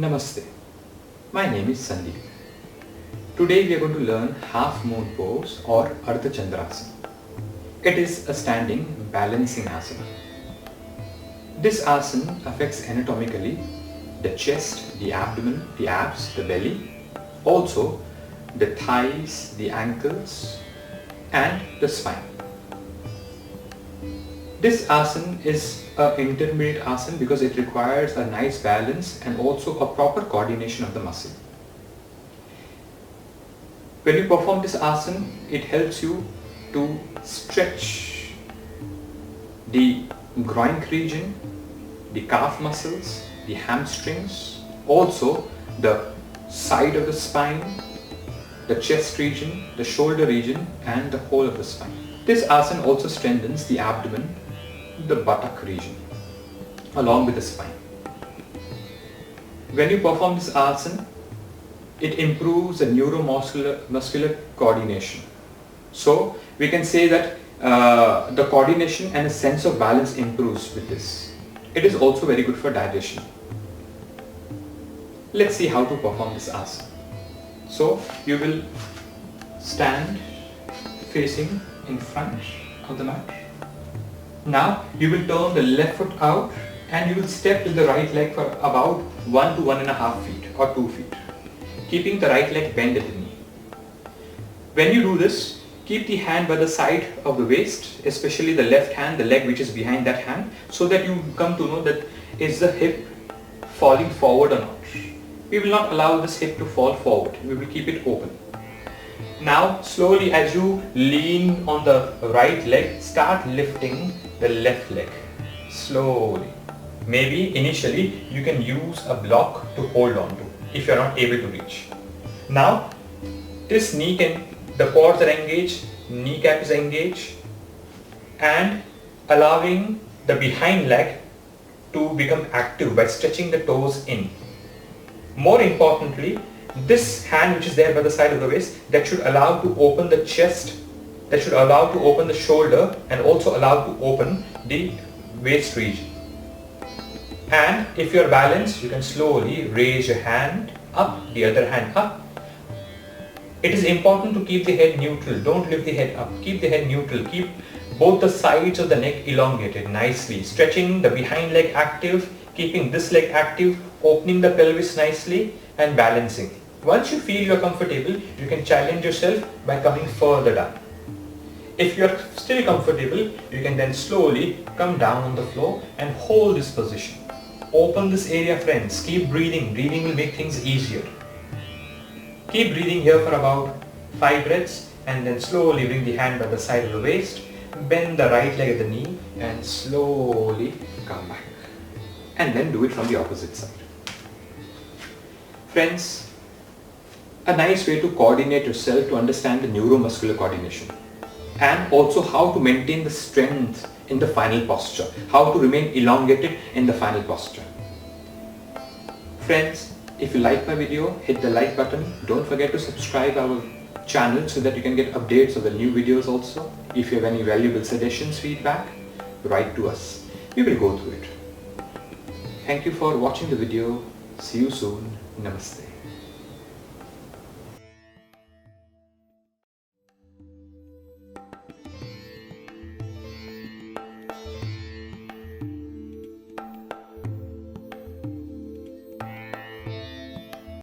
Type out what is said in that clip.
Namaste. My name is Sandeep. Today we are going to learn half moon pose or Ardha Chandrasana. It is a standing balancing asana. This asana affects anatomically the chest, the abdomen, the abs, the belly, also the thighs, the ankles and the spine. This asana is an intermediate asana because it requires a nice balance and also a proper coordination of the muscle. When you perform this asana, it helps you to stretch the groin region, the calf muscles, the hamstrings, also the side of the spine, the chest region, the shoulder region and the whole of the spine. This asana also strengthens the abdomen, the buttock region along with the spine. When you perform this asana, it improves the neuromuscular coordination. So we can say that the coordination and a sense of balance improves with this. It is also very good for digestion. Let's see how to perform this asana. So you will stand facing in front of the mat. Now you will turn the left foot out and you will step with the right leg for about 1 to 1.5 feet or 2 feet, keeping the right leg bent at the knee. When you do this, keep the hand by the side of the waist, especially the left hand, the leg which is behind that hand, so that you come to know that is the hip falling forward or not. We will not allow this hip to fall forward. We will keep it open. Now slowly as you lean on the right leg, start lifting the left leg. Slowly. Maybe initially you can use a block to hold on to if you are not able to reach. Now this knee the quads are engaged, kneecap is engaged and allowing the behind leg to become active by stretching the toes in. More importantly, this hand which is there by the side of the waist, that should allow to open the chest, that should allow to open the shoulder and also allow to open the waist region. And if you are balanced, you can slowly raise your hand up, the other hand up. It is important to keep the head neutral. Don't lift the head up. Keep the head neutral. Keep both the sides of the neck elongated nicely. Stretching the behind leg active, keeping this leg active, opening the pelvis nicely and balancing. Once you feel you are comfortable, you can challenge yourself by coming further down. If you are still comfortable, you can then slowly come down on the floor and hold this position. Open this area, friends. Keep breathing. Breathing will make things easier. Keep breathing here for about 5 breaths and then slowly bring the hand by the side of the waist. Bend the right leg at the knee and slowly come back. And then do it from the opposite side. Friends, a nice way to coordinate yourself to understand the neuromuscular coordination and also how to maintain the strength in the final posture, how to remain elongated in the final posture. Friends, if you like my video, hit the like button. Don't forget to subscribe our channel so that you can get updates of the new videos also. If you have any valuable suggestions, feedback, write to us. We will go through it. Thank you for watching the video. See you soon. Namaste.